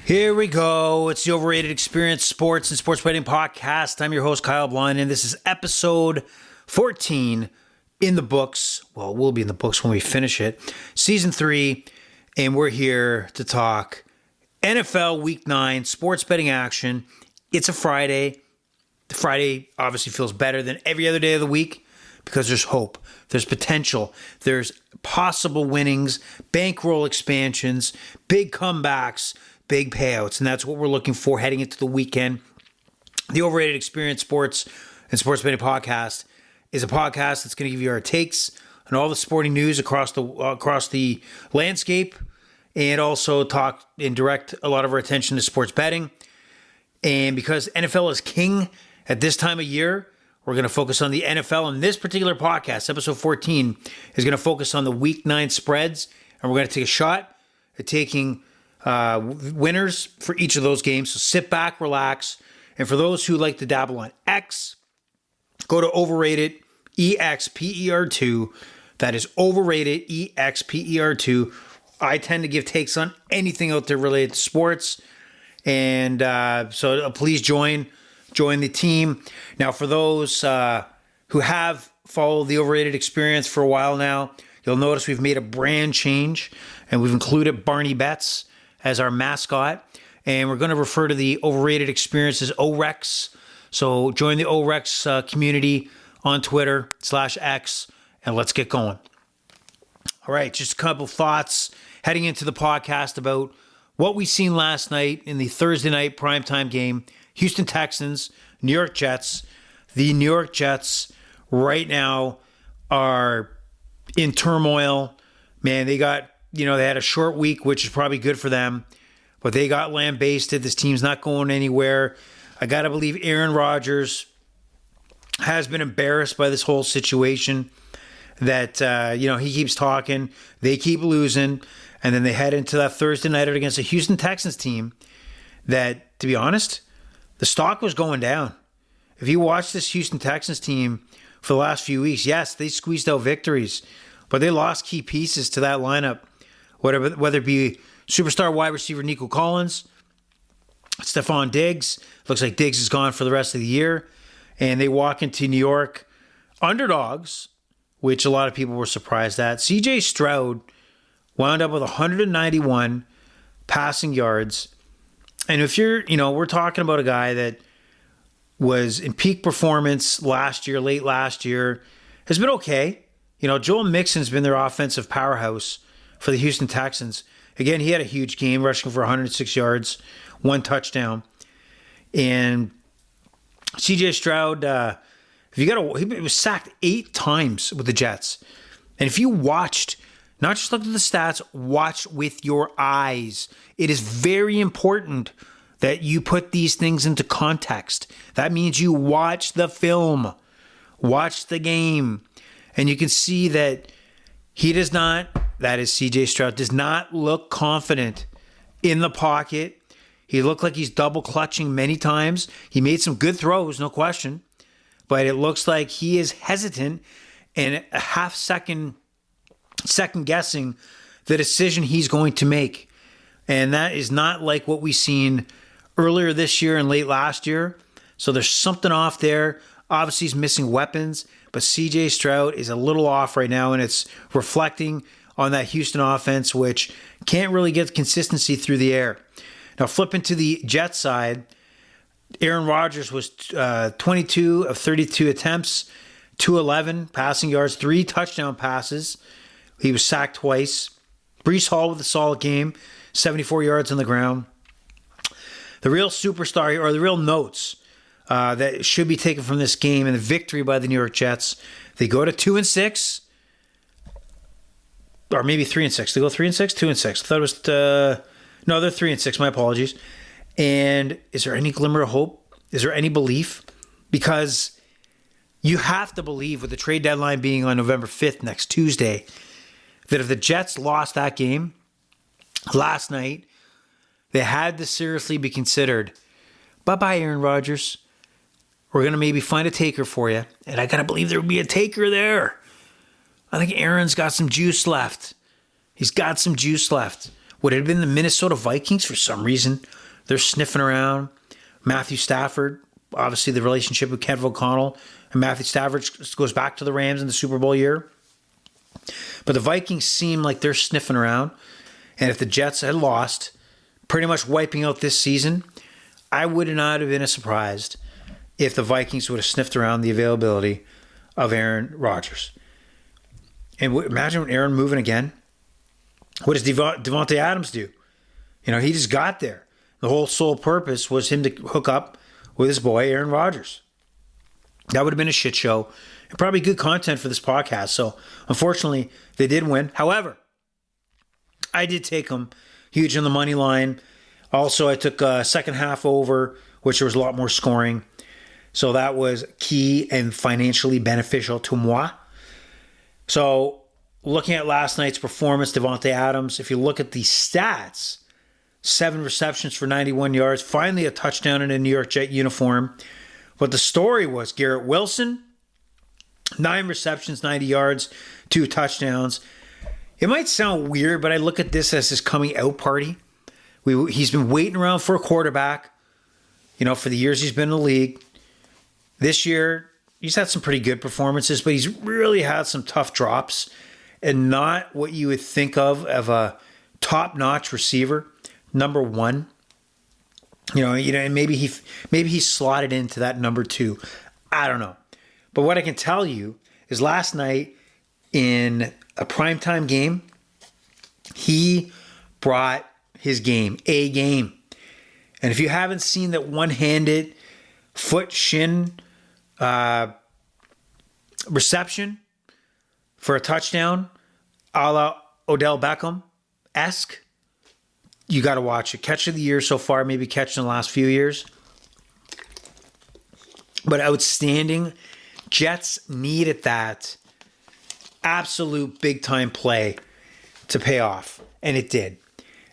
Here we go. It's the Overrated Experience Sports and Sports Betting Podcast. I'm your host, Kyle Blind, and this is episode 14 in the books. Well, we'll be in the books when we finish it. Season 3, and we're here to talk NFL Week 9 sports betting action. It's a Friday. The Friday obviously feels better than every other day of the week because there's hope, there's potential, there's possible winnings, bankroll expansions, big comebacks, big payouts, and that's what we're looking for heading into the weekend. The Overrated Experience Sports and Sports Betting Podcast is a podcast that's going to give you our takes on all the sporting news across the landscape, and also talk and direct a lot of our attention to sports betting. And because NFL is king at this time of year, we're going to focus on the NFL. And this particular podcast, episode 14, is going to focus on the Week 9 spreads, and we're going to take a shot at taking winners for each of those games. So sit back, relax. And for those who like to dabble on X, go to Overrated EXPER2. That is Overrated EXPER2. I tend to give takes on anything out there related to sports. And so please join the team. Now, for those who have followed the Overrated Experience for a while now, you'll notice we've made a brand change, and we've included Barney Betts as our mascot, and we're going to refer to the Overrated Experience as OREX. So join the OREX community on Twitter /X, and let's get going. All right, just a couple thoughts heading into the podcast about what we seen last night in the Thursday night primetime game, Houston Texans, New York Jets. The New York Jets right now are in turmoil. Man, they had a short week, which is probably good for them, but they got lambasted. This team's not going anywhere. I got to believe Aaron Rodgers has been embarrassed by this whole situation, that, he keeps talking, they keep losing, and then they head into that Thursday night against a Houston Texans team that, to be honest, the stock was going down. If you watch this Houston Texans team for the last few weeks, yes, they squeezed out victories, but they lost key pieces to that lineup, whether it be superstar wide receiver Nico Collins, Stephon Diggs. Looks like Diggs is gone for the rest of the year. And they walk into New York underdogs, which a lot of people were surprised at. CJ Stroud wound up with 191 passing yards. And if we're talking about a guy that was in peak performance late last year, has been okay. Joel Mixon's been their offensive powerhouse for the Houston Texans. Again, he had a huge game, rushing for 106 yards, 1 touchdown. And CJ Stroud, he was sacked 8 times with the Jets. And if you watched, not just looked at the stats, watch with your eyes. It is very important that you put these things into context. That means you watch the film, watch the game, and you can see that that is CJ Stroud, does not look confident in the pocket. He looked like he's double clutching many times. He made some good throws, no question, but it looks like he is hesitant and a half second guessing the decision he's going to make. And that is not like what we seen earlier this year and late last year. So there's something off there. Obviously, he's missing weapons, but CJ Stroud is a little off right now, and it's reflecting on that Houston offense, which can't really get consistency through the air. Now, flipping to the Jets side, Aaron Rodgers was 22 of 32 attempts, 211 passing yards, 3 touchdown passes. He was sacked twice. Breece Hall with a solid game, 74 yards on the ground. The real superstar, or the real notes that should be taken from this game and the victory by the New York Jets, they go to 2-6, or maybe 3-6. They go 3-6, 2-6. I thought it was no, they're 3-6. My apologies. And is there any glimmer of hope? Is there any belief? Because you have to believe, with the trade deadline being on November 5th, next Tuesday, that if the Jets lost that game last night, they had to seriously be considered. Bye-bye, Aaron Rodgers. We're going to maybe find a taker for you. And I got to believe there will be a taker there. I think Aaron's got some juice left. He's got some juice left. Would it have been the Minnesota Vikings for some reason? They're sniffing around. Matthew Stafford, obviously the relationship with Kevin O'Connell, and Matthew Stafford goes back to the Rams in the Super Bowl year. But the Vikings seem like they're sniffing around. And if the Jets had lost, pretty much wiping out this season, I would not have been surprised if the Vikings would have sniffed around the availability of Aaron Rodgers. And imagine Aaron moving again. What does Devontae Adams do? He just got there. The whole sole purpose was him to hook up with his boy, Aaron Rodgers. That would have been a shit show and probably good content for this podcast. So, unfortunately, they did win. However, I did take them huge on the money line. Also, I took a second half over, which there was a lot more scoring. So that was key and financially beneficial to moi. So looking at last night's performance, Devontae Adams, if you look at the stats, 7 receptions for 91 yards, finally a touchdown in a New York Jet uniform. But the story was Garrett Wilson, 9 receptions, 90 yards, 2 touchdowns. It might sound weird, but I look at this as his coming out party. He's been waiting around for a quarterback, for the years he's been in the league. This year, he's had some pretty good performances, but he's really had some tough drops and not what you would think of a top-notch receiver, number one. And maybe he slotted into that number 2. I don't know. But what I can tell you is last night in a primetime game, he brought his game, a game. And if you haven't seen that one-handed foot-shin reception for a touchdown, a la Odell Beckham-esque, you got to watch it. Catch of the year so far, maybe catch in the last few years. But outstanding. Jets needed that absolute big-time play to pay off, and it did.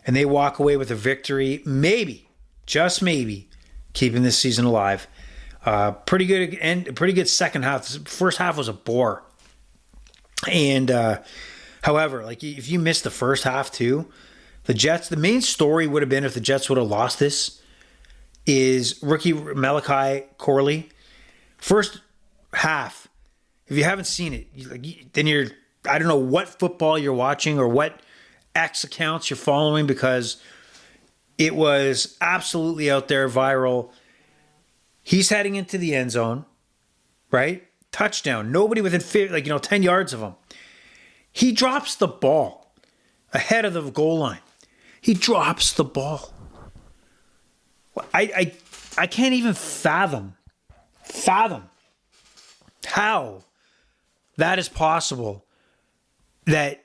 And they walk away with a victory, maybe, just maybe, keeping this season alive. Pretty good second half. The first half was a bore. And however, if you missed the first half too, the Jets, the main story would have been if the Jets would have lost this, is rookie Malachi Corley. First half, if you haven't seen it, then I don't know what football you're watching or what X accounts you're following, because it was absolutely out there, viral. He's heading into the end zone, right? Touchdown. Nobody within 10 yards of him. He drops the ball ahead of the goal line. He drops the ball. I can't even fathom how that is possible. That,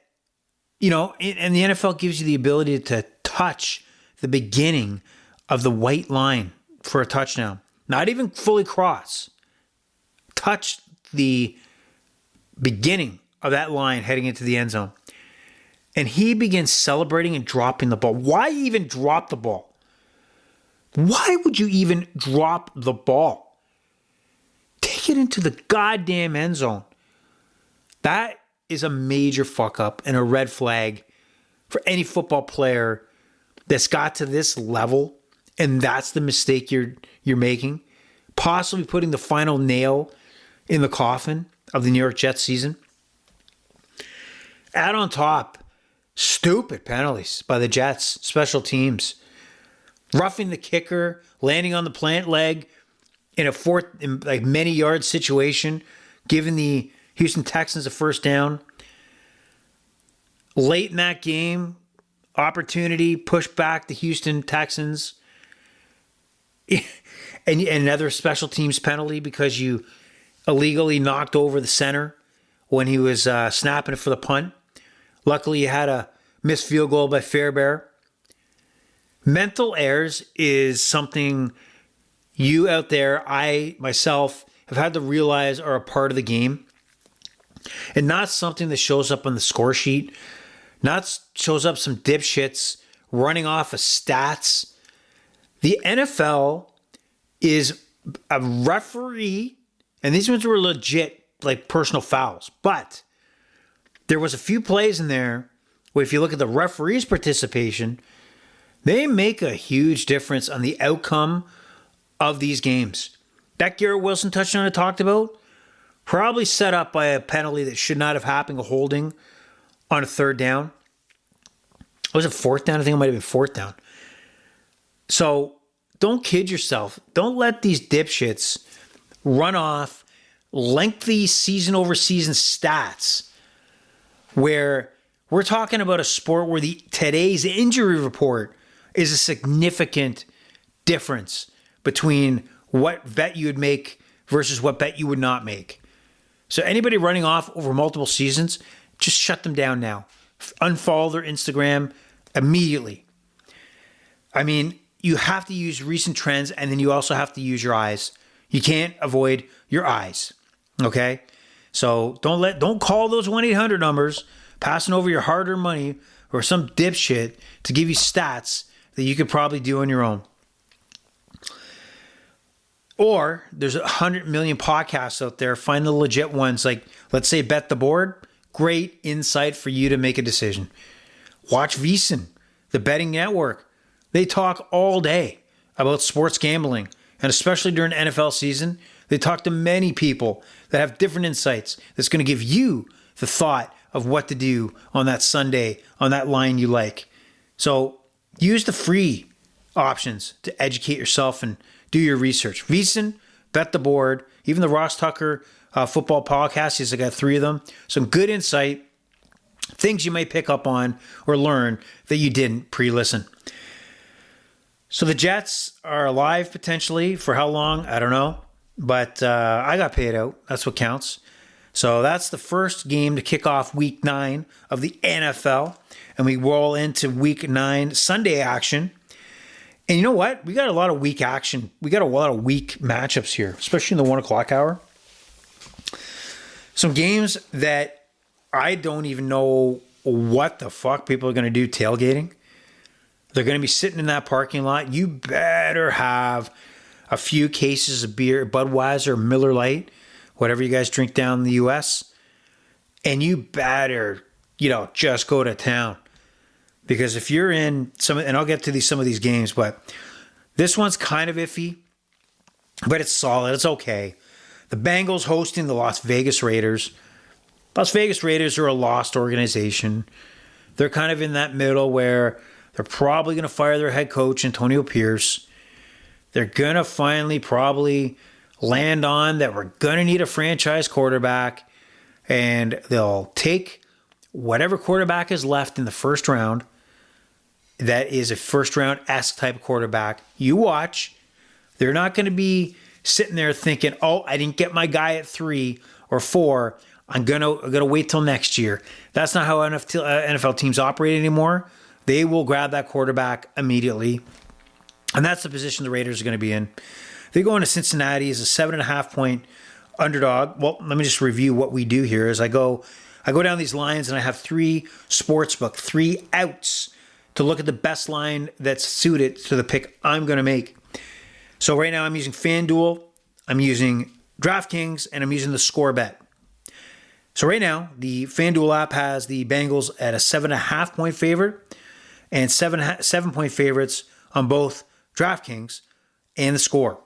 and the NFL gives you the ability to touch the beginning of the white line for a touchdown. Not even fully cross. Touch the beginning of that line heading into the end zone. And he begins celebrating and dropping the ball. Why even drop the ball? Why would you even drop the ball? Take it into the goddamn end zone. That is a major fuck up and a red flag for any football player that's got to this level, and that's the mistake you're making, possibly putting the final nail in the coffin of the New York Jets season. Add on top, stupid penalties by the Jets, special teams, roughing the kicker, landing on the plant leg in a many yard situation, giving the Houston Texans a first down. Late in that game, opportunity, push back the Houston Texans. And another special teams penalty because you illegally knocked over the center when he was snapping it for the punt. Luckily, you had a missed field goal by Fairbairn. Mental errors is something you out there, I myself, have had to realize are a part of the game. And not something that shows up on the score sheet. Not shows up some dipshits running off of stats. The NFL is a referee, and these ones were legit, personal fouls. But there was a few plays in there Well, if you look at the referees' participation, they make a huge difference on the outcome of these games. That Garrett Wilson touchdown I talked about, probably set up by a penalty that should not have happened, a holding on a third down. Was it fourth down? I think it might have been fourth down. So don't kid yourself. Don't let these dipshits run off lengthy season over season stats where we're talking about a sport where today's injury report is a significant difference between what bet you would make versus what bet you would not make. So anybody running off over multiple seasons, just shut them down now. Unfollow their Instagram immediately. I mean, you have to use recent trends, and then you also have to use your eyes. You can't avoid your eyes. Okay? So don't call those 1-800 numbers, passing over your hard-earned money or some dipshit to give you stats that you could probably do on your own. Or there's 100 million podcasts out there. Find the legit ones, like, let's say, Bet the Board. Great insight for you to make a decision. Watch VSiN, the betting network. They talk all day about sports gambling, and especially during NFL season, they talk to many people that have different insights that's going to give you the thought of what to do on that Sunday, on that line you like. So use the free options to educate yourself and do your research. VSiN, Bet the Board, even the Ross Tucker football podcast. He's got 3 of them. Some good insight, things you might pick up on or learn that you didn't pre-listen. So the Jets are alive potentially. For how long? I don't know. But I got paid out. That's what counts. So that's the first game to kick off Week 9 of the NFL. And we roll into Week 9 Sunday action. And you know what? We got a lot of weak action. We got a lot of weak matchups here, especially in the 1 o'clock hour. Some games that I don't even know what the fuck people are going to do tailgating. They're going to be sitting in that parking lot. You better have a few cases of beer, Budweiser, Miller Lite, whatever you guys drink down in the U.S. And you better, just go to town. Because if you're in and I'll get to some of these games, but this one's kind of iffy, but it's solid. It's okay. The Bengals hosting the Las Vegas Raiders. Las Vegas Raiders are a lost organization. They're kind of in that middle where they're probably going to fire their head coach, Antonio Pierce. They're going to finally probably land on that we're going to need a franchise quarterback, and they'll take whatever quarterback is left in the first round. That is a first-round-esque type of quarterback. You watch. They're not going to be sitting there thinking, oh, I didn't get my guy at 3 or 4. I'm gonna wait till next year. That's not how NFL teams operate anymore. They will grab that quarterback immediately. And that's the position the Raiders are going to be in. They go into Cincinnati as a 7.5-point underdog. Well, let me just review what we do here. As I go down these lines, and I have 3 sportsbook, 3 outs to look at the best line that's suited to the pick I'm going to make. So right now I'm using FanDuel, I'm using DraftKings, and I'm using the Score Bet. So right now, the FanDuel app has the Bengals at a 7.5-point favorite and 7-point favorites on both DraftKings and the Score.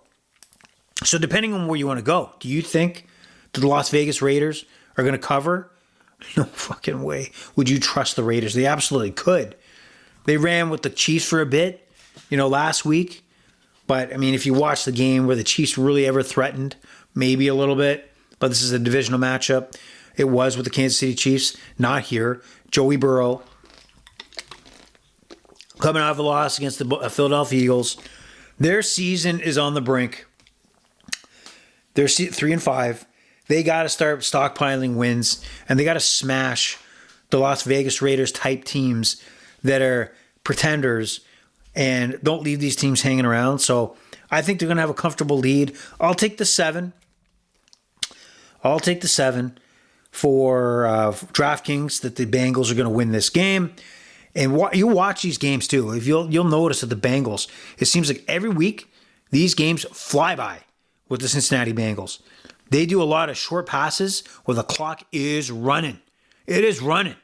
So depending on where you want to go, do you think that the Las Vegas Raiders are going to cover? No fucking way. Would you trust the Raiders? They absolutely could. They ran with the Chiefs for a bit, last week. But, I mean, if you watch the game where the Chiefs really ever threatened, maybe a little bit. But this is a divisional matchup. It was with the Kansas City Chiefs, not here. Joey Burrow coming out of a loss against the Philadelphia Eagles. Their season is on the brink. They're 3-5. They got to start stockpiling wins, and they got to smash the Las Vegas Raiders type teams that are pretenders and don't leave these teams hanging around. So I think they're going to have a comfortable lead. I'll take the 7. I'll take the 7 for DraftKings that the Bengals are going to win this game. And you watch these games too. If you'll notice that the Bengals, it seems like every week these games fly by with the Cincinnati Bengals. They do a lot of short passes where the clock is running. It is running.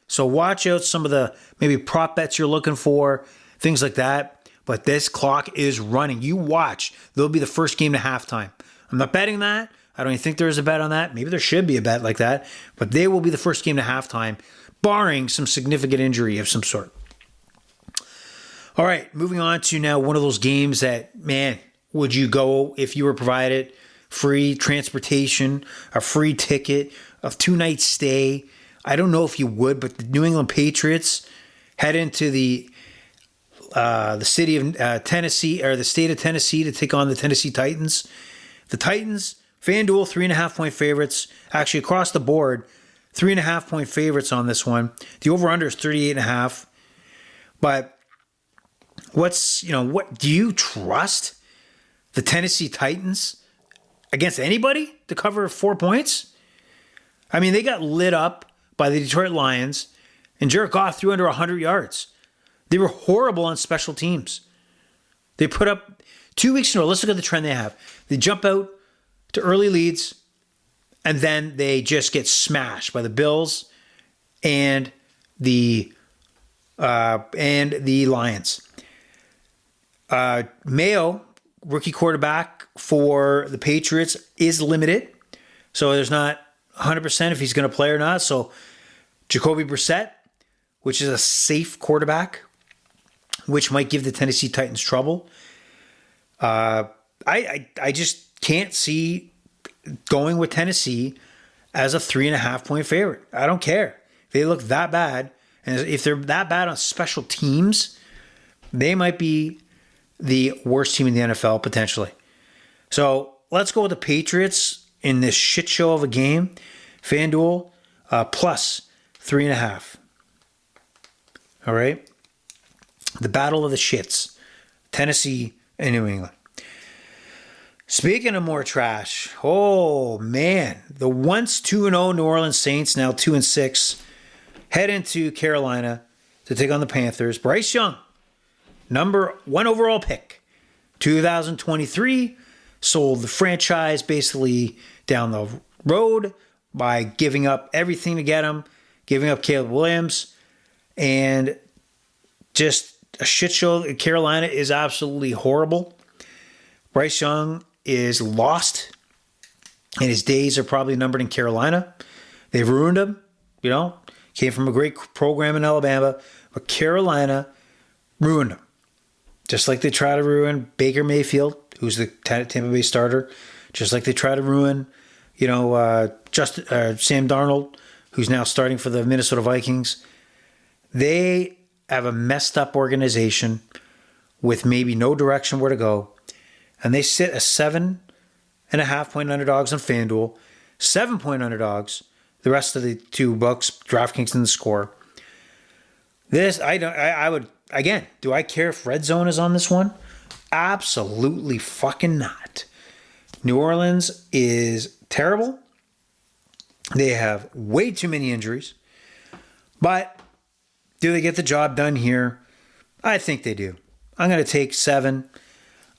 So watch out some of the maybe prop bets you're looking for, things like that. But this clock is running. You watch. They'll be the first game to halftime. I'm not betting that. I don't even think there is a bet on that. Maybe there should be a bet like that. But they will be the first game to halftime, barring some significant injury of some sort. All right, moving on to now one of those games that, man, would you go if you were provided free transportation, a free ticket, a 2-night stay? I don't know if you would, but the New England Patriots head into the city of Tennessee, or the state of Tennessee, to take on the Tennessee Titans. The Titans, FanDuel, 3.5-point favorites. Actually, across the board, 3.5-point favorites on this one. The over-under is 38.5. But what do you trust the Tennessee Titans against anybody to cover 4 points? I mean, they got lit up by the Detroit Lions, and Jared Goff threw under 100 yards. They were horrible on special teams. They put up 2 weeks in a row. Let's look at the trend they have. They jump out to early leads, and then they just get smashed by the Bills and the Lions. Mayo, rookie quarterback for the Patriots, is limited. So there's not 100% if he's going to play or not. So Jacoby Brissett, which is a safe quarterback, which might give the Tennessee Titans trouble. I just can't see going with Tennessee as a 3.5-point favorite. I don't care. If they look that bad, and if they're that bad on special teams, they might be the worst team in the NFL potentially. So let's go with the Patriots in this shit show of a game. FanDuel plus 3.5. All right. The battle of the shits. Tennessee and New England. Speaking of more trash, oh man, the once 2-0 New Orleans Saints, now 2-6, head into Carolina to take on the Panthers. Bryce Young, number 1 overall pick, 2023, sold the franchise basically down the road by giving up everything to get him, giving up Caleb Williams, and just a shit show. Carolina is absolutely horrible. Bryce Young is lost, and his days are probably numbered in Carolina. They've ruined him, Came from a great program in Alabama, but Carolina ruined him. Just like they try to ruin Baker Mayfield, who's the Tampa Bay starter. Just like they try to ruin, Sam Darnold, who's now starting for the Minnesota Vikings. They have a messed up organization with maybe no direction where to go. And they sit as 7.5-point underdogs on FanDuel, 7-point underdogs. The rest of the two books, DraftKings and the Score. I would, again, do I care if Red Zone is on this one? Absolutely fucking not. New Orleans is terrible. They have way too many injuries. But do they get the job done here? I think they do. I'm going to take 7.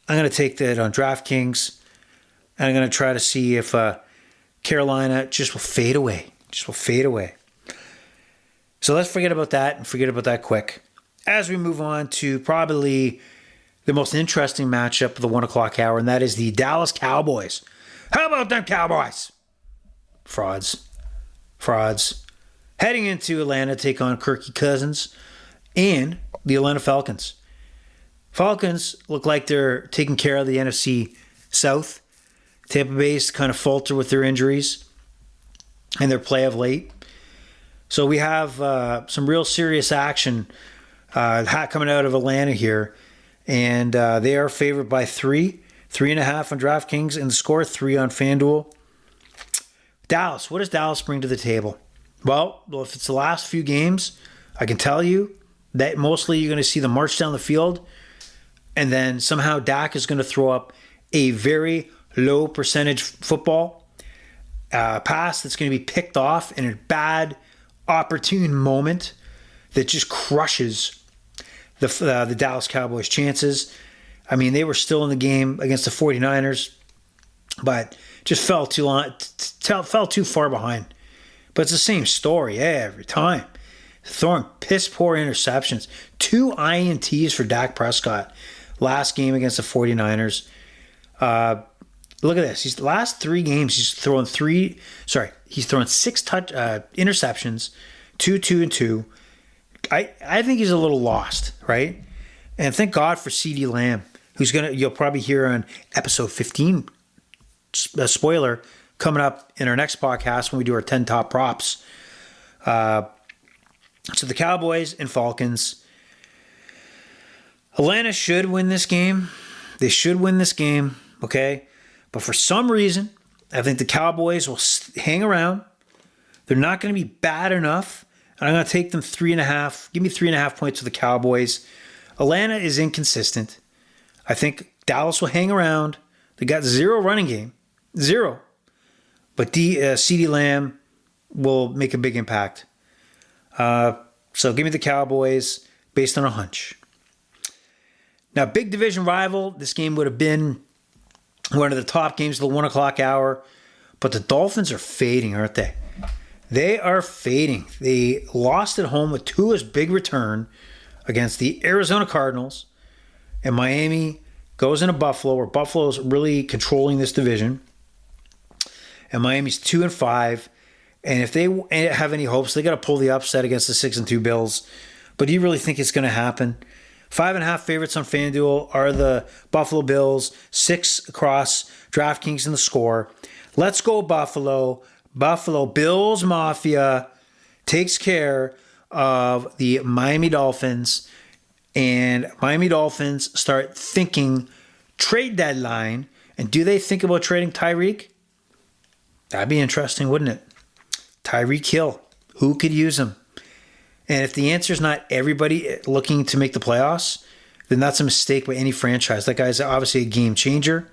I'm going to take that on DraftKings. And I'm going to try to see if Carolina just will fade away. So let's forget about that and forget about that quick. As we move on to probably the most interesting matchup of the 1 o'clock hour, and that is the Dallas Cowboys. How about them Cowboys? Frauds. Heading into Atlanta to take on Kirky Cousins and the Atlanta Falcons. Falcons look like they're taking care of the NFC South. Tampa Bay's kind of falter with their injuries and their play of late. So we have some real serious action coming out of Atlanta here. And they are favored by 3.5 on DraftKings, and the Score 3 on FanDuel. Dallas, what does Dallas bring to the table? Well, if it's the last few games, I can tell you that mostly you're going to see them march down the field, and then somehow Dak is going to throw up a very low percentage football pass that's going to be picked off in a bad, opportune moment that just crushes the Dallas Cowboys' chances. I mean, they were still in the game against the 49ers, but just fell too far behind. But it's the same story every time. throwing piss poor interceptions. 2 INTs for Dak Prescott last game against the 49ers. Look at this. He's the last 3 games, he's thrown 6 interceptions, 2 and 2. I think he's a little lost, right? And thank God for CeeDee Lamb, you'll probably hear on episode 15, a spoiler, coming up in our next podcast when we do our 10 top props. So the Cowboys and Falcons. Atlanta should win this game. They should win this game, okay? But for some reason, I think the Cowboys will hang around. They're not going to be bad enough. And I'm going to take them 3.5. Give me 3.5 points for the Cowboys. Atlanta is inconsistent. I think Dallas will hang around. They got 0 running game. 0. But CeeDee Lamb will make a big impact. So give me the Cowboys based on a hunch. Now, big division rival. This game would have been one of the top games of the 1 o'clock hour. But the Dolphins are fading, aren't they? They are fading. They lost at home with Tua's big return against the Arizona Cardinals. And Miami goes into Buffalo, where Buffalo's really controlling this division. And Miami's 2-5. And if they have any hopes, they got to pull the upset against the 6-2 Bills. But do you really think it's going to happen? 5.5 favorites on FanDuel are the Buffalo Bills. 6 across DraftKings in the score. Let's go Buffalo. Buffalo Bills Mafia takes care of the Miami Dolphins. And Miami Dolphins start thinking trade deadline. And do they think about trading Tyreek? That'd be interesting, wouldn't it? Tyreek Hill. Who could use him? And if the answer is not everybody looking to make the playoffs, then that's a mistake by any franchise. That guy's obviously a game changer.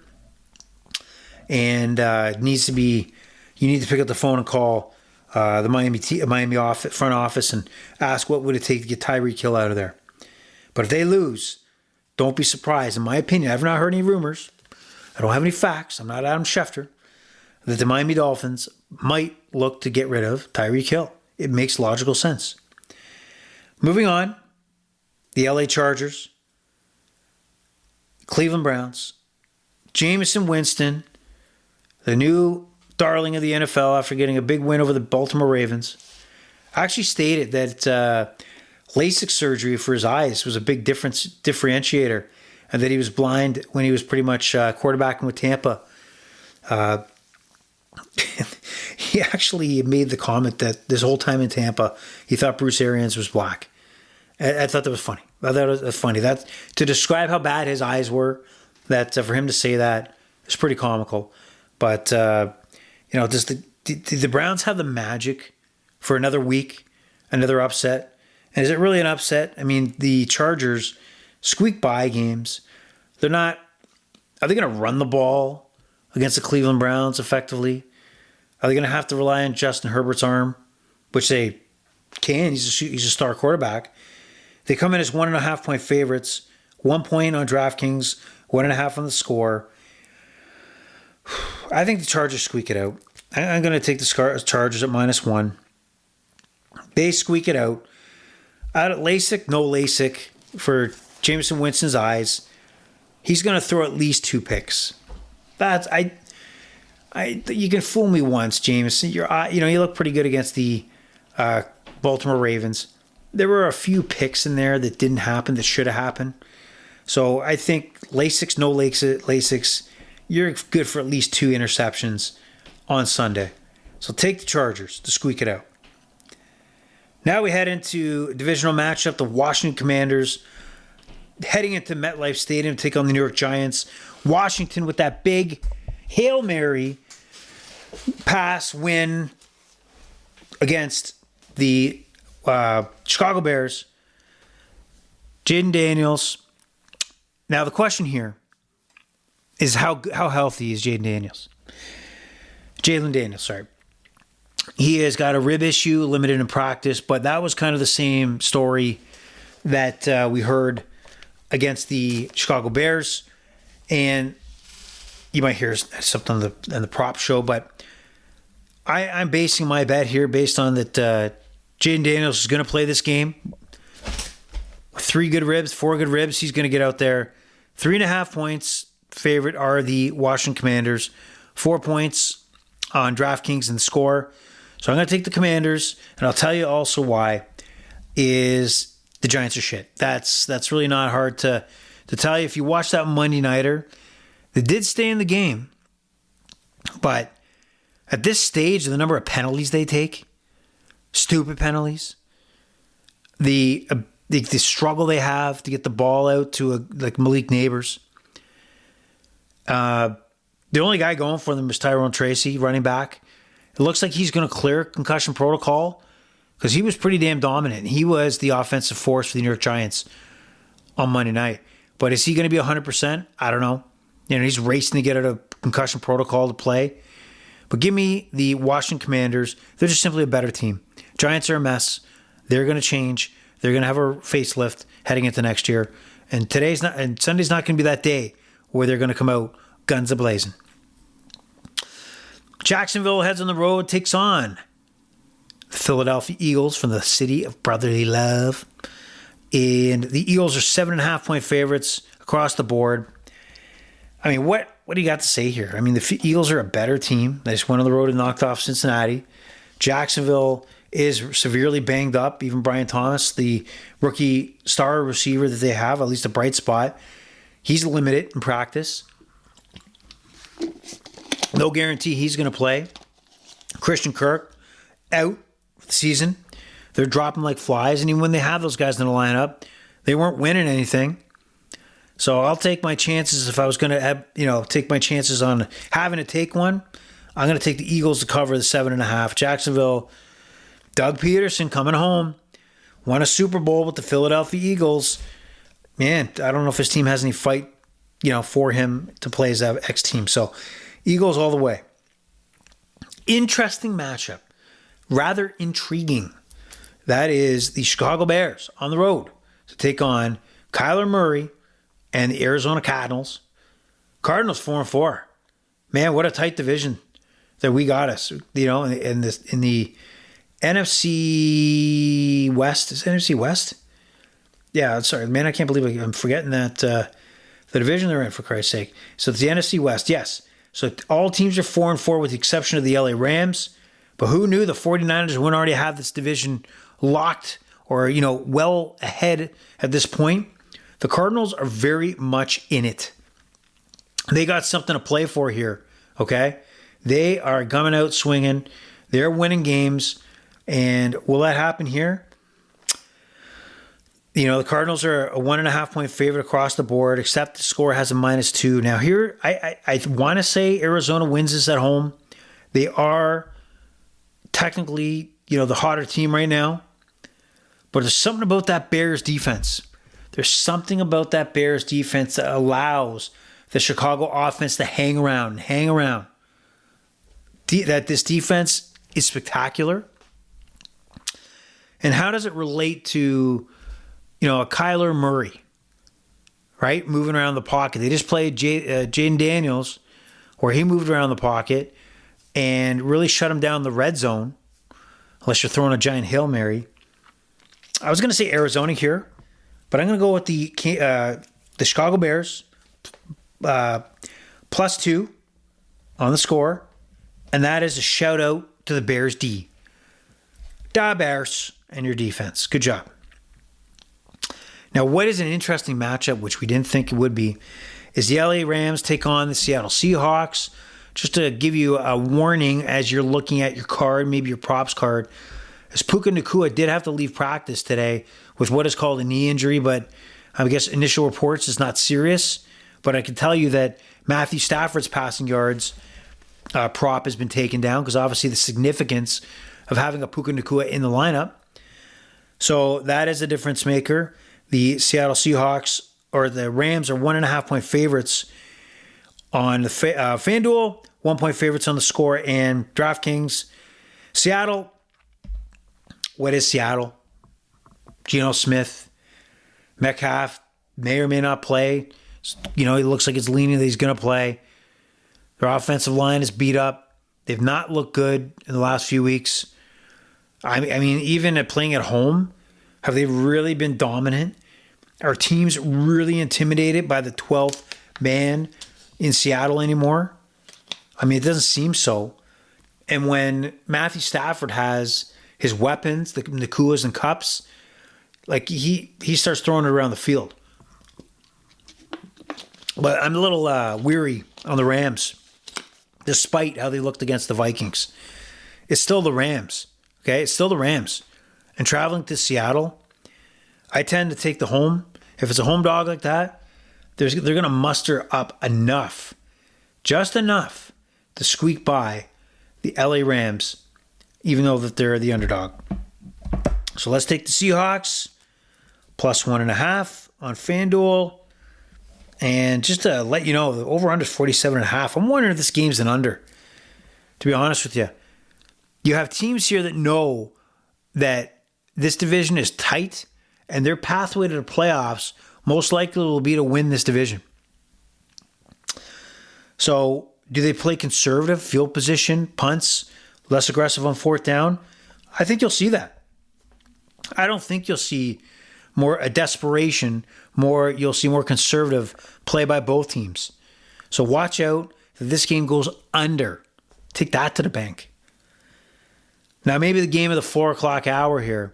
And needs to be, you need to pick up the phone and call the Miami front office and ask what would it take to get Tyreek Hill out of there. But if they lose, don't be surprised. In my opinion, I've not heard any rumors. I don't have any facts. I'm not Adam Schefter. That the Miami Dolphins might look to get rid of Tyreek Hill. It makes logical sense. Moving on, the LA Chargers, Cleveland Browns, Jameis Winston, the new darling of the NFL after getting a big win over the Baltimore Ravens, actually stated that LASIK surgery for his eyes was a big differentiator, and that he was blind when he was pretty much quarterbacking with Tampa. He actually made the comment that this whole time in Tampa, he thought Bruce Arians was black. I thought that was funny. I thought it was funny. That to describe how bad his eyes were, that for him to say that is pretty comical. But does the Browns have the magic for another week, another upset? And is it really an upset? I mean, the Chargers squeak by games. They're not. Are they going to run the ball against the Cleveland Browns effectively? Are they going to have to rely on Justin Herbert's arm, which they can? He's a star quarterback. They come in as 1.5 point favorites, 1 point on DraftKings, 1.5 on the score. I think the Chargers squeak it out. I'm going to take the Chargers at -1. They squeak it out. Out at LASIK, no LASIK for Jameis Winston's eyes. He's going to throw at least 2 picks. You can fool me once, Jameis. You look pretty good against the Baltimore Ravens. There were a few picks in there that didn't happen that should have happened. So I think LASIKs, no LASIKs, you're good for at least 2 interceptions on Sunday. So take the Chargers to squeak it out. Now we head into a divisional matchup. The Washington Commanders heading into MetLife Stadium to take on the New York Giants. Washington with that big Hail Mary pass win against the Chicago Bears. Jayden Daniels. Now the question here is how healthy is Jayden Daniels? Jalen Daniels, sorry. He has got a rib issue, limited in practice, but that was kind of the same story that we heard against the Chicago Bears. And you might hear something on the prop show, but I'm basing my bet here based on that Jaden Daniels is going to play this game. 4 good ribs. He's going to get out there. 3.5 points. Favorite are the Washington Commanders. 4 points on DraftKings in the score. So I'm going to take the Commanders, and I'll tell you also why. Is the Giants are shit. That's really not hard to tell you. If you watch that Monday Nighter, they did stay in the game. But at this stage, the number of penalties they take, stupid penalties, the struggle they have to get the ball out to like Malik Neighbors. The only guy going for them is Tyrone Tracy, running back. It looks like he's going to clear concussion protocol because he was pretty damn dominant. He was the offensive force for the New York Giants on Monday night. But is he going to be 100%? I don't know. He's racing to get out of concussion protocol to play. But give me the Washington Commanders. They're just simply a better team. Giants are a mess. They're going to change. They're going to have a facelift heading into next year. And Sunday's not going to be that day where they're going to come out guns a-blazing. Jacksonville heads on the road, takes on the Philadelphia Eagles from the city of brotherly love. And the Eagles are 7.5-point favorites across the board. I mean, what do you got to say here? I mean, the Eagles are a better team. They just went on the road and knocked off Cincinnati. Jacksonville is severely banged up. Even Brian Thomas, the rookie star receiver that they have, at least a bright spot, he's limited in practice. No guarantee he's going to play. Christian Kirk out for the season. They're dropping like flies. And even when they have those guys in the lineup, they weren't winning anything. So I'll take my chances if I was going to have, take my chances on having to take one. I'm going to take the Eagles to cover the 7.5. Jacksonville, Doug Peterson coming home. Won a Super Bowl with the Philadelphia Eagles. Man, I don't know if his team has any fight, for him to play his ex-team. So Eagles all the way. Interesting matchup. Rather intriguing. That is the Chicago Bears on the road to take on Kyler Murray and the Arizona Cardinals. Cardinals 4-4. Man, what a tight division that we got us. In the NFC West. Is it NFC West? Yeah, sorry, man. I can't believe I'm forgetting that the division they're in, for Christ's sake. So it's the NFC West. Yes. So all teams are 4-4 with the exception of the LA Rams. But who knew the 49ers wouldn't already have this division locked or, well ahead at this point? The Cardinals are very much in it. They got something to play for here, okay? They are coming out swinging. They're winning games. And will that happen here? The Cardinals are a 1.5-point favorite across the board, except the score has a -2. Now here, I want to say Arizona wins this at home. They are technically, the hotter team right now. But there's something about that Bears defense. There's something about that Bears defense that allows the Chicago offense to hang around. That this defense is spectacular. And how does it relate to, a Kyler Murray, right? Moving around the pocket. They just played Jaden Daniels, where he moved around the pocket and really shut him down in the red zone, unless you're throwing a giant Hail Mary. I was going to say Arizona here, but I'm going to go with the Chicago Bears, +2 on the score, and that is a shout out to the Bears D. Da Bears and your defense. Good job. Now, what is an interesting matchup, which we didn't think it would be, is the LA Rams take on the Seattle Seahawks. Just to give you a warning as you're looking at your card, maybe your props card, as Puka Nacua did have to leave practice today with what is called a knee injury, but I guess initial reports is not serious. But I can tell you that Matthew Stafford's passing yards prop has been taken down because obviously the significance of having a Puka Nacua in the lineup. So that is a difference maker. The Seattle Seahawks or the Rams are 1.5-point favorites on the FanDuel, 1-point favorites on the score, and DraftKings. Seattle. What is Seattle? Geno Smith, Metcalf may or may not play. He looks like it's leaning that he's going to play. Their offensive line is beat up. They've not looked good in the last few weeks. I mean, even at playing at home, have they really been dominant? Are teams really intimidated by the 12th man in Seattle anymore? I mean, it doesn't seem so. And when Matthew Stafford has his weapons, the Nakuas and Cups, like he starts throwing it around the field. But I'm a little weary on the Rams, despite how they looked against the Vikings. It's still the Rams, okay? It's still the Rams. And traveling to Seattle, I tend to take the home. If it's a home dog like that, they're going to muster up enough, just enough, to squeak by the LA Rams, even though that they're the underdog. So let's take the Seahawks, plus 1.5 on FanDuel. And just to let you know, the over-under is 47.5. I'm wondering if this game's an under, to be honest with you. You have teams here that know that this division is tight, and their pathway to the playoffs most likely will be to win this division. So, do they play conservative, field position, punts, less aggressive on fourth down? I think you'll see that. I don't think you'll see more a desperation, you'll see more conservative play by both teams. So watch out if this game goes under. Take that to the bank. Now, maybe the game of the 4 o'clock hour here,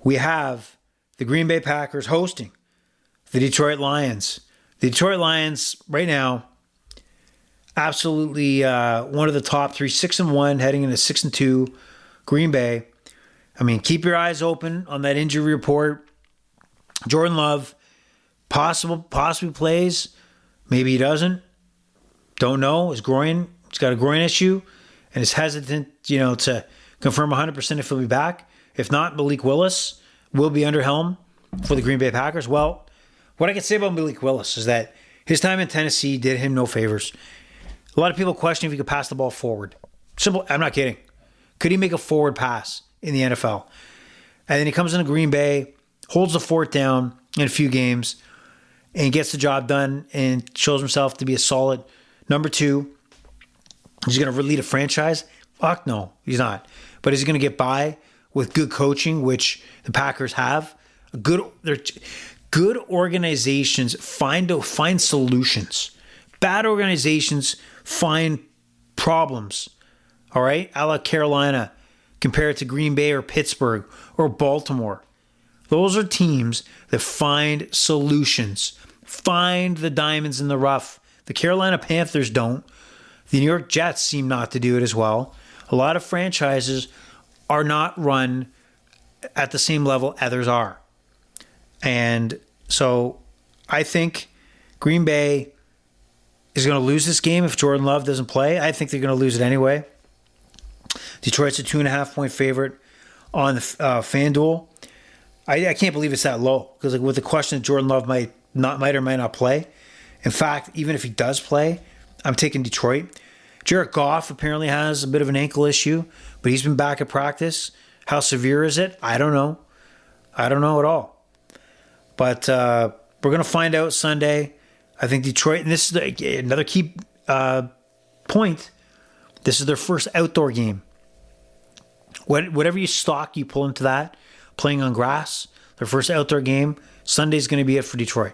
we have the Green Bay Packers hosting the Detroit Lions. The Detroit Lions, right now, absolutely one of the top three, 6-1, heading into 6-2. Green Bay. I mean, keep your eyes open on that injury report. Jordan Love, possibly plays. Maybe he doesn't. Don't know. He's got a groin issue, and is hesitant, to confirm 100% if he'll be back. If not, Malik Willis will be under helm for the Green Bay Packers. Well, what I can say about Malik Willis is that his time in Tennessee did him no favors. A lot of people question if he could pass the ball forward. Simple. I'm not kidding. Could he make a forward pass in the NFL? And then he comes into Green Bay, holds the fort down in a few games, and gets the job done and shows himself to be a solid number 2. He's going to lead a franchise? Fuck no, he's not. But is he going to get by with good coaching, which the Packers have? Good organizations find solutions. Bad organizations find problems. All right? A la Carolina, compared to Green Bay or Pittsburgh or Baltimore. Those are teams that find solutions, find the diamonds in the rough. The Carolina Panthers don't. The New York Jets seem not to do it as well. A lot of franchises are not run at the same level others are. And so I think Green Bay is going to lose this game if Jordan Love doesn't play. I think they're going to lose it anyway. Detroit's a 2.5-point favorite on the FanDuel. I can't believe it's that low because with the question that Jordan Love might or might not play. In fact, even if he does play, I'm taking Detroit. Jared Goff apparently has a bit of an ankle issue, but he's been back at practice. How severe is it? I don't know. I don't know at all. But we're going to find out Sunday. I think Detroit, and this is another key point, this is their first outdoor game. Whatever stock you pull into that, playing on grass, their first outdoor game, Sunday's going to be it for Detroit.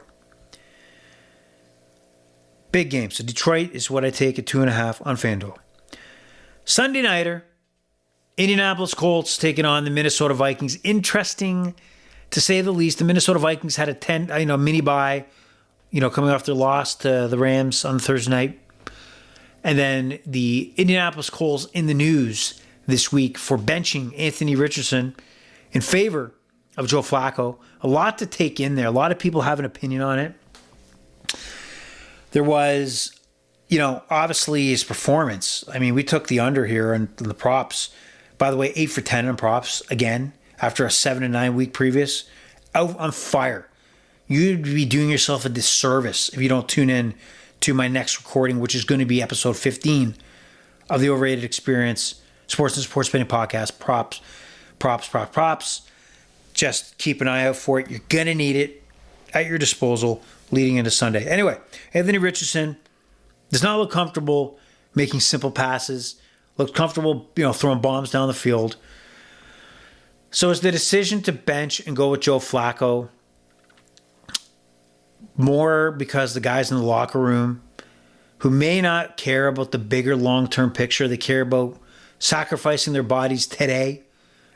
Big game. So Detroit is what I take at 2.5 on FanDuel. Sunday nighter, Indianapolis Colts taking on the Minnesota Vikings. Interesting to say the least. The Minnesota Vikings had a mini bye, coming off their loss to the Rams on Thursday night. And then the Indianapolis Colts in the news this week for benching Anthony Richardson in favor of Joe Flacco. A lot to take in there. A lot of people have an opinion on it. There was, obviously his performance. I mean, we took the under here on the props. By the way, 8 for 10 on props again after a 7-9 week previous. Out on fire. You'd be doing yourself a disservice if you don't tune in to my next recording, which is going to be episode 15 of the Overrated Experience Sports and Sports Betting Podcast. Props. Just keep an eye out for it. You're going to need it at your disposal leading into Sunday. Anyway, Anthony Richardson does not look comfortable making simple passes. Looks comfortable, throwing bombs down the field. So is the decision to bench and go with Joe Flacco more because the guys in the locker room who may not care about the bigger long-term picture, they care about sacrificing their bodies today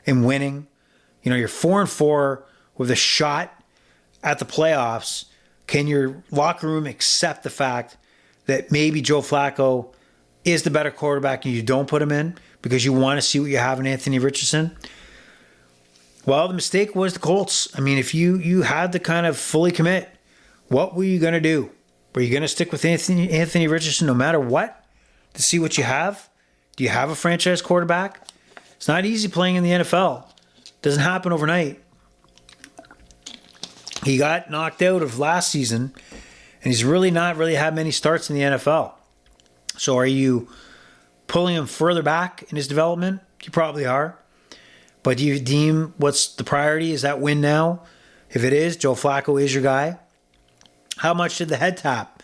and winning? You know, you're 4-4 with a shot at the playoffs. Can your locker room accept the fact that maybe Joe Flacco is the better quarterback and you don't put him in because you want to see what you have in Anthony Richardson? Well, the mistake was the Colts. I mean, if you had to kind of fully commit, what were you going to do? Were you going to stick with Anthony Richardson no matter what to see what you have? Do you have a franchise quarterback? It's not easy playing in the NFL. It doesn't happen overnight. He got knocked out of last season, and he's really not had many starts in the NFL. So are you pulling him further back in his development? You probably are. But do you deem what's the priority? Is that win now? If it is, Joe Flacco is your guy. How much did the head tap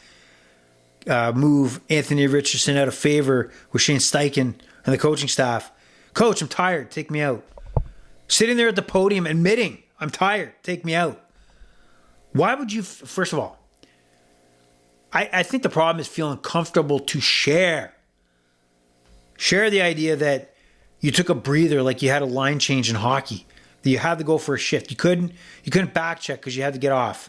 move Anthony Richardson out of favor with Shane Steichen and the coaching staff? Coach, I'm tired. Take me out. Sitting there at the podium admitting, I'm tired. Take me out. Why would you, first of all, I think the problem is feeling comfortable to share. Share the idea that you took a breather like you had a line change in hockey, that you had to go for a shift. You couldn't back check because you had to get off.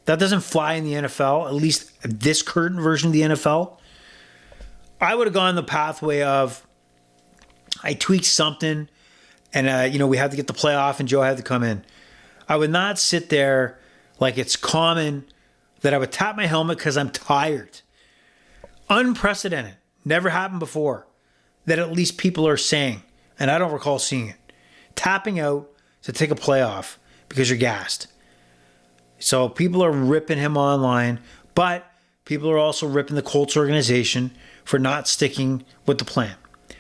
That doesn't fly in the NFL, at least this current version of the NFL. I would have gone the pathway of I tweaked something and, we had to get the playoff and Joe had to come in. I would not sit there like it's common that I would tap my helmet because I'm tired. Unprecedented. Never happened before. That at least people are saying, and I don't recall seeing it. Tapping out to take a playoff because you're gassed. So people are ripping him online, but people are also ripping the Colts organization for not sticking with the plan.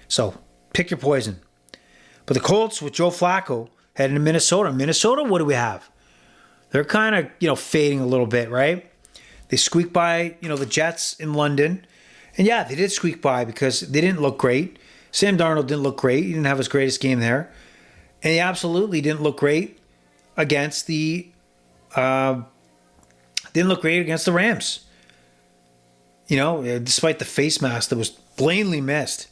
So pick your poison. But the Colts with Joe Flacco heading to Minnesota. Minnesota, what do we have? They're kind of, fading a little bit, right? They squeaked by, the Jets in London. And yeah, they did squeak by because they didn't look great. Sam Darnold didn't look great. He didn't have his greatest game there. And he absolutely didn't look great against the Rams. Despite the face mask that was blatantly missed.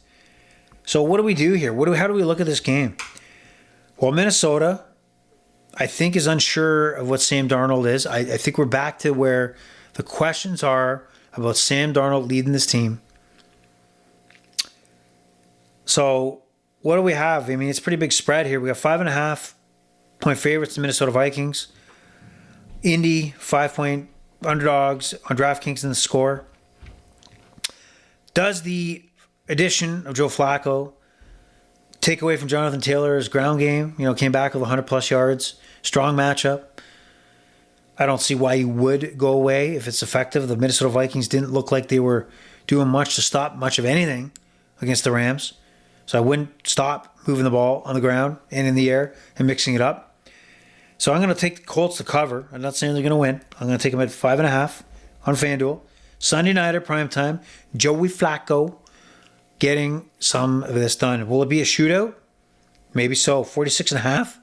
So what do we do here? How do we look at this game? Well, Minnesota, I think, is unsure of what Sam Darnold is. I think we're back to where the questions are about Sam Darnold leading this team. So what do we have? I mean, it's a pretty big spread here. We got 5.5 point favorites, the Minnesota Vikings. Indy, 5-point underdogs on DraftKings in the score. Does the addition of Joe Flacco take away from Jonathan Taylor's ground game? Came back with 100-plus yards. Strong matchup. I don't see why he would go away if it's effective. The Minnesota Vikings didn't look like they were doing much to stop much of anything against the Rams. So I wouldn't stop moving the ball on the ground and in the air and mixing it up. So I'm going to take the Colts to cover. I'm not saying they're going to win. I'm going to take them at 5.5 on FanDuel. Sunday night at primetime. Joey Flacco getting some of this done. Will it be a shootout? Maybe so. 46.5?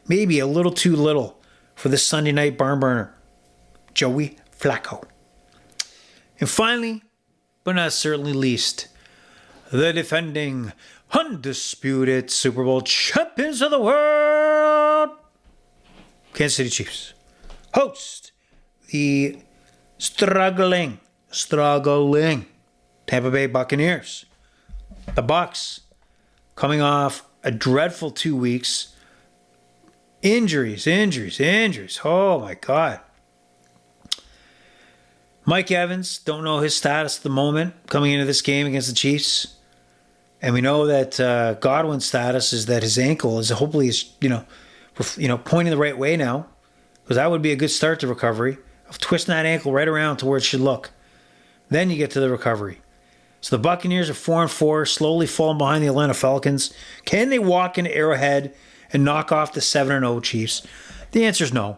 Maybe a little too little for this Sunday night barn burner. Joey Flacco. And finally, but not certainly least, the defending, undisputed Super Bowl champions of the world, Kansas City Chiefs, host the struggling Tampa Bay Buccaneers. The Bucs coming off a dreadful 2 weeks. Injuries. Oh, my God. Mike Evans, don't know his status at the moment coming into this game against the Chiefs. And we know that Godwin's status is that his ankle is hopefully pointing the right way now. Because that would be a good start to recovery. Of twisting that ankle right around to where it should look. Then you get to the recovery. So the Buccaneers are 4-4, slowly falling behind the Atlanta Falcons. Can they walk into Arrowhead and knock off the 7-0 Chiefs? The answer is no.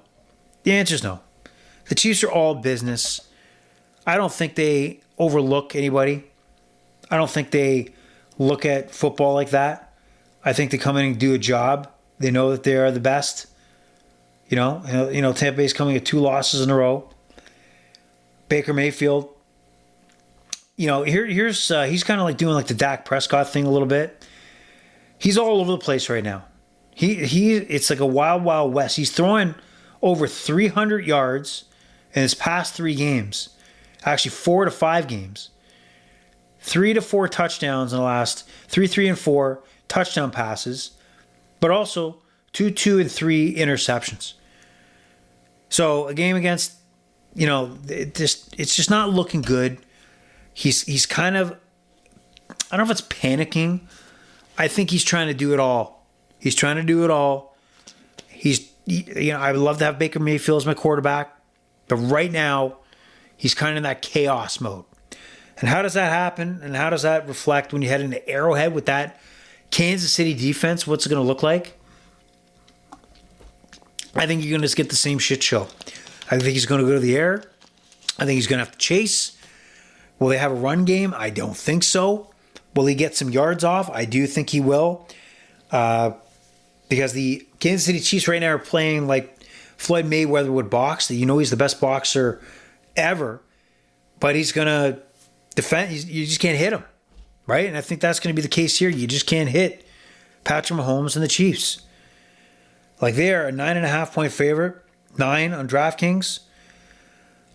The Chiefs are all business. I don't think they overlook anybody. I don't think they look at football like that. I think they come in and do a job. They know that they are the best. Tampa Bay's coming at 2 losses in a row. Baker Mayfield, he's kind of like doing like the Dak Prescott thing a little bit. He's all over the place right now. It's like a wild, wild west. He's throwing over 300 yards in his past 3 games. Actually, 4 to 5 games. 3 to 4 touchdowns in the last 3 and 4 touchdown passes, but also 2 and 3 interceptions. So a game against, it's just not looking good. He's kind of, I don't know if it's panicking. I think he's trying to do it all. He's trying to do it all. I would love to have Baker Mayfield as my quarterback, but right now he's kind of in that chaos mode. And how does that happen? And how does that reflect when you head into Arrowhead with that Kansas City defense? What's it going to look like? I think you're going to just get the same shit show. I think he's going to go to the air. I think he's going to have to chase. Will they have a run game? I don't think so. Will he get some yards off? I do think he will. Because the Kansas City Chiefs right now are playing like Floyd Mayweather would box. He's the best boxer ever. But he's going to defend. You just can't hit him. Right? And I think that's going to be the case here. You just can't hit Patrick Mahomes and the Chiefs. Like they are a 9.5 point favorite. 9 on DraftKings.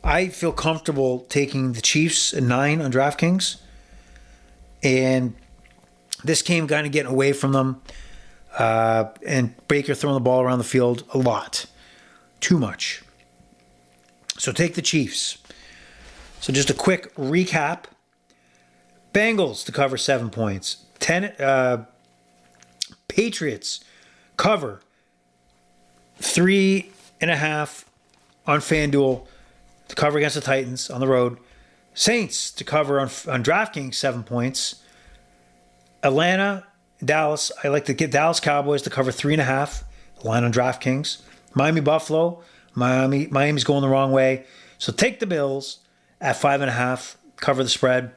I feel comfortable taking the Chiefs at 9 on DraftKings. And this game kind of getting away from them. And Baker throwing the ball around the field a lot. Too much. So take the Chiefs. So just a quick recap. Bengals to cover 7 points. Patriots cover 3.5 on FanDuel to cover against the Titans on the road. Saints to cover on DraftKings 7 points. Atlanta, Dallas. I like to get Dallas Cowboys to cover 3.5. Line on DraftKings. Miami, Buffalo. Miami's going the wrong way. So take the Bills at 5.5. Cover the spread.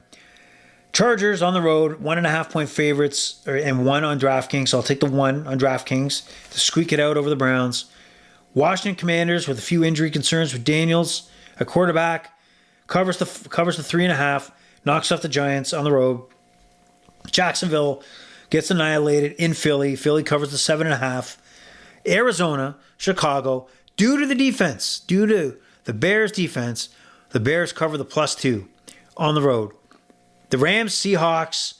Chargers on the road, 1.5 point favorites, and 1 on DraftKings. So I'll take the 1 on DraftKings to squeak it out over the Browns. Washington Commanders with a few injury concerns with Daniels, a quarterback, covers the 3.5, knocks off the Giants on the road. Jacksonville gets annihilated in Philly. Philly covers the 7.5. Arizona, Chicago, due to the defense, due to the Bears' defense, the Bears cover the +2 on the road. The Rams, Seahawks,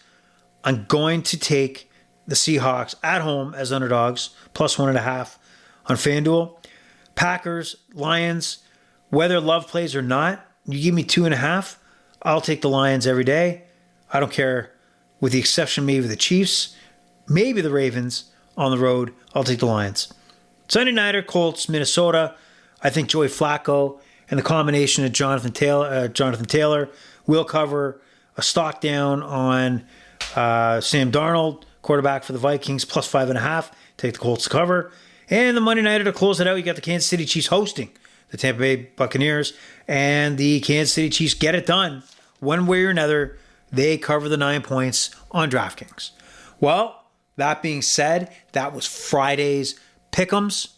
I'm going to take the Seahawks at home as underdogs, +1.5 on FanDuel. Packers, Lions, whether Love plays or not, you give me 2.5, I'll take the Lions every day. I don't care, with the exception maybe of the Chiefs, maybe the Ravens on the road, I'll take the Lions. Sunday Nighter, Colts, Minnesota. I think Joey Flacco and the combination of Jonathan Taylor will cover a stock down on Sam Darnold, quarterback for the Vikings, +5.5. Take the Colts to cover. And the Monday Nighter to close it out, you got the Kansas City Chiefs hosting the Tampa Bay Buccaneers. And the Kansas City Chiefs get it done. One way or another, they cover the 9 points on DraftKings. Well, that being said, that was Friday's Pick'ems.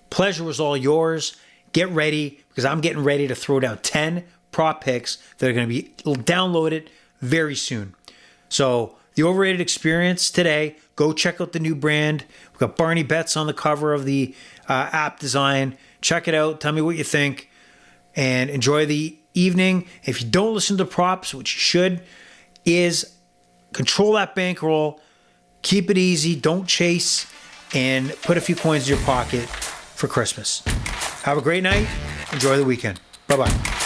Pleasure was all yours. Get ready, because I'm getting ready to throw down 10 prop picks that are going to be downloaded very soon. So the Overrated Experience today, go check out the new brand. We've got Barney Betts on the cover of the app design. Check it out. Tell me what you think. And enjoy the evening. If you don't listen to props, which you should, is control that bankroll. Keep it easy. Don't chase. And put a few coins in your pocket for Christmas. Have a great night. Enjoy the weekend. Bye-bye.